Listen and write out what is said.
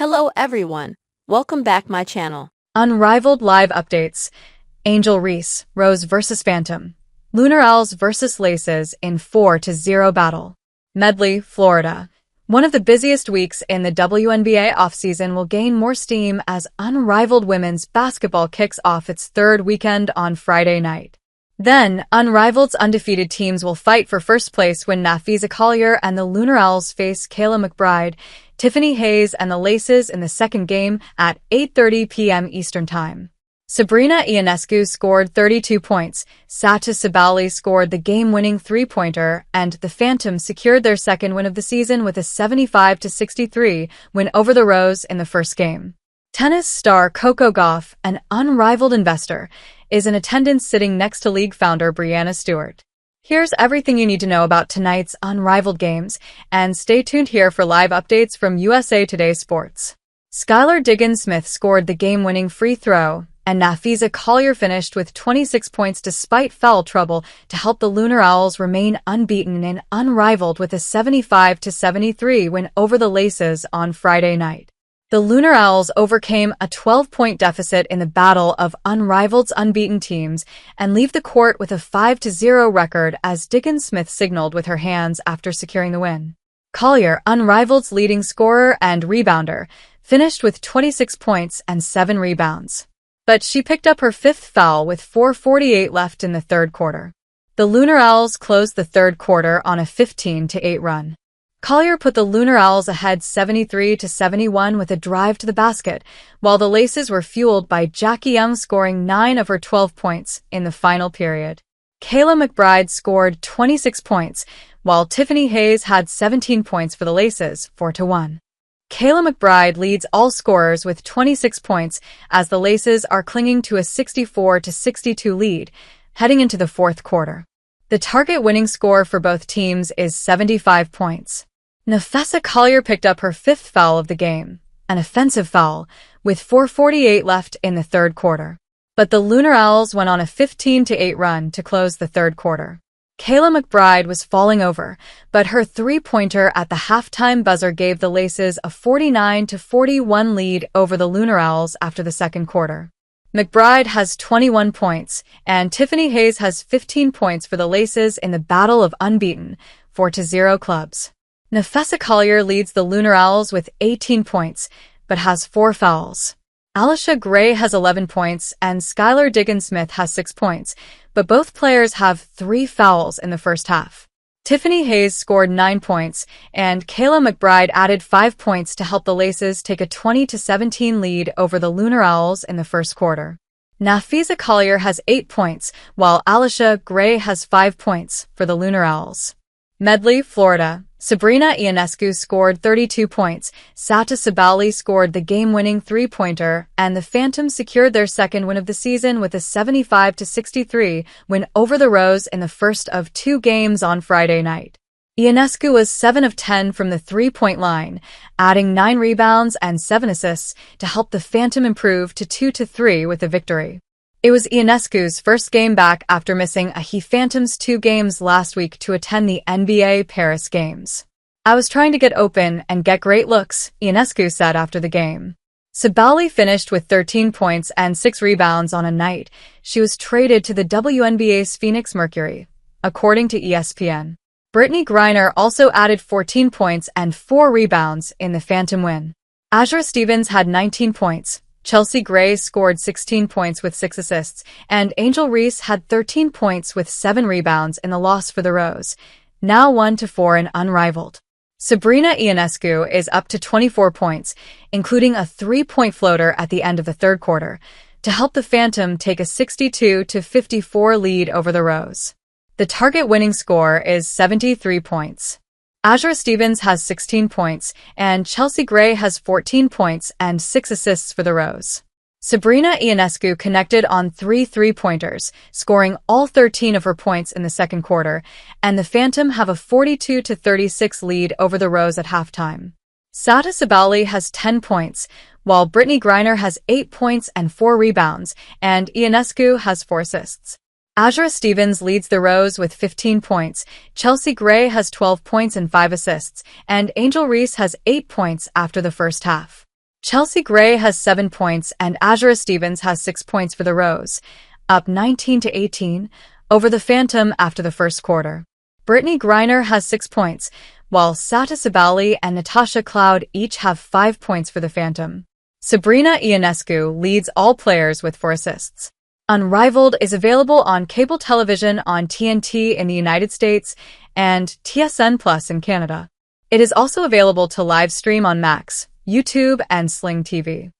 Hello everyone, welcome back my channel. Unrivaled live updates. Angel Reese, Rose vs Phantom. Lunar Owls vs Laces in 4-0 battle. Medley, Florida. One of the busiest weeks in the WNBA offseason will gain more steam as Unrivaled women's basketball kicks off its third weekend on Friday night. Then, Unrivaled's undefeated teams will fight for first place when Nafisa Collier and the Lunar Owls face Kayla McBride, Tiffany Hayes and the Laces in the second game at 8:30 p.m. Eastern Time. Sabrina Ionescu scored 32 points, Sata Sabali scored the game-winning three-pointer, and the Phantom secured their second win of the season with a 75-63 win over the Rose in the first game. Tennis star Coco Gauff, an unrivaled investor, is in attendance sitting next to league founder Brianna Stewart. Here's everything you need to know about tonight's Unrivaled games, and stay tuned here for live updates from USA Today Sports. Skylar Diggins-Smith scored the game-winning free throw, and Nafisa Collier finished with 26 points despite foul trouble to help the Lunar Owls remain unbeaten and Unrivaled with a 75-73 win over the Laces on Friday night. The Lunar Owls overcame a 12-point deficit in the battle of Unrivaled's unbeaten teams and leave the court with a 5-0 record as Diggins-Smith signaled with her hands after securing the win. Collier, Unrivaled's leading scorer and rebounder, finished with 26 points and 7 rebounds. But she picked up her fifth foul with 4:48 left in the third quarter. The Lunar Owls closed the third quarter on a 15-8 run. Collier put the Lunar Owls ahead 73-71 with a drive to the basket, while the Laces were fueled by Jackie Young scoring 9 of her 12 points in the final period. Kayla McBride scored 26 points, while Tiffany Hayes had 17 points for the Laces, 4-1. Kayla McBride leads all scorers with 26 points as the Laces are clinging to a 64-62 lead, heading into the fourth quarter. The target winning score for both teams is 75 points. Nafisa Collier picked up her fifth foul of the game, an offensive foul, with 4:48 left in the third quarter. But the Lunar Owls went on a 15-8 run to close the third quarter. Kayla McBride was falling over, but her three-pointer at the halftime buzzer gave the Laces a 49-41 lead over the Lunar Owls after the second quarter. McBride has 21 points, and Tiffany Hayes has 15 points for the Laces in the battle of unbeaten 4-0 clubs. Nafisa Collier leads the Lunar Owls with 18 points, but has 4 fouls. Alisha Gray has 11 points, and Skylar Diggins-Smith has 6 points, but both players have 3 fouls in the first half. Tiffany Hayes scored 9 points, and Kayla McBride added 5 points to help the Laces take a 20-17 lead over the Lunar Owls in the first quarter. Nafisa Collier has 8 points, while Alisha Gray has 5 points for the Lunar Owls. Medley, Florida. Sabrina Ionescu scored 32 points, Sata Sabali scored the game-winning three-pointer, and the Phantom secured their second win of the season with a 75-63 win over the Rose in the first of 2 games on Friday night. Ionescu was 7 of 10 from the three-point line, adding 9 rebounds and 7 assists to help the Phantom improve to 2-3 with the victory. It was Ionescu's first game back after missing a He Phantoms 2 games last week to attend the NBA Paris Games. "I was trying to get open and get great looks," Ionescu said after the game. Sabali finished with 13 points and 6 rebounds on a night she was traded to the WNBA's Phoenix Mercury, according to ESPN. Brittany Griner also added 14 points and 4 rebounds in the Phantom win. Azra Stevens had 19 points. Chelsea Gray scored 16 points with 6 assists, and Angel Reese had 13 points with 7 rebounds in the loss for the Rose, now 1-4 in Unrivaled. Sabrina Ionescu is up to 24 points, including a 3-point floater at the end of the third quarter, to help the Phantom take a 62-54 lead over the Rose. The target winning score is 73 points. Azra Stevens has 16 points, and Chelsea Gray has 14 points and 6 assists for the Rose. Sabrina Ionescu connected on 3 three-pointers, scoring all 13 of her points in the second quarter, and the Phantom have a 42-36 lead over the Rose at halftime. Sata Sabali has 10 points, while Brittany Griner has 8 points and 4 rebounds, and Ionescu has 4 assists. Azra Stevens leads the Rose with 15 points, Chelsea Gray has 12 points and 5 assists, and Angel Reese has 8 points after the first half. Chelsea Gray has 7 points and Azura Stevens has 6 points for the Rose, up 19-18 over the Phantom after the first quarter. Brittany Griner has 6 points, while Sata Sabali and Natasha Cloud each have 5 points for the Phantom. Sabrina Ionescu leads all players with 4 assists. Unrivaled is available on cable television on TNT in the United States and TSN Plus in Canada. It is also available to live stream on Max, YouTube, and Sling TV.